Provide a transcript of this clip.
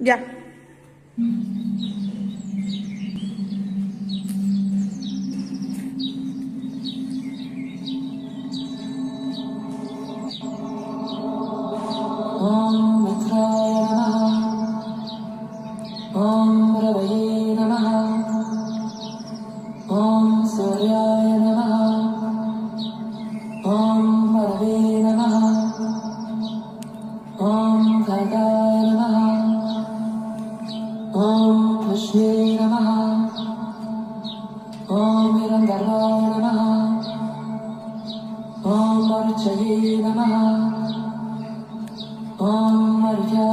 Ya. ॐ मित्राय नमः ॐ रवये नमः ॐ सूर्याय नमः ॐ परवे नमः ॐ खगाय नमः ॐ कृष्णे नमः ॐ हिरण्यगर्भाय नमः ॐ मरुच्चये नमः ॐ मर्याय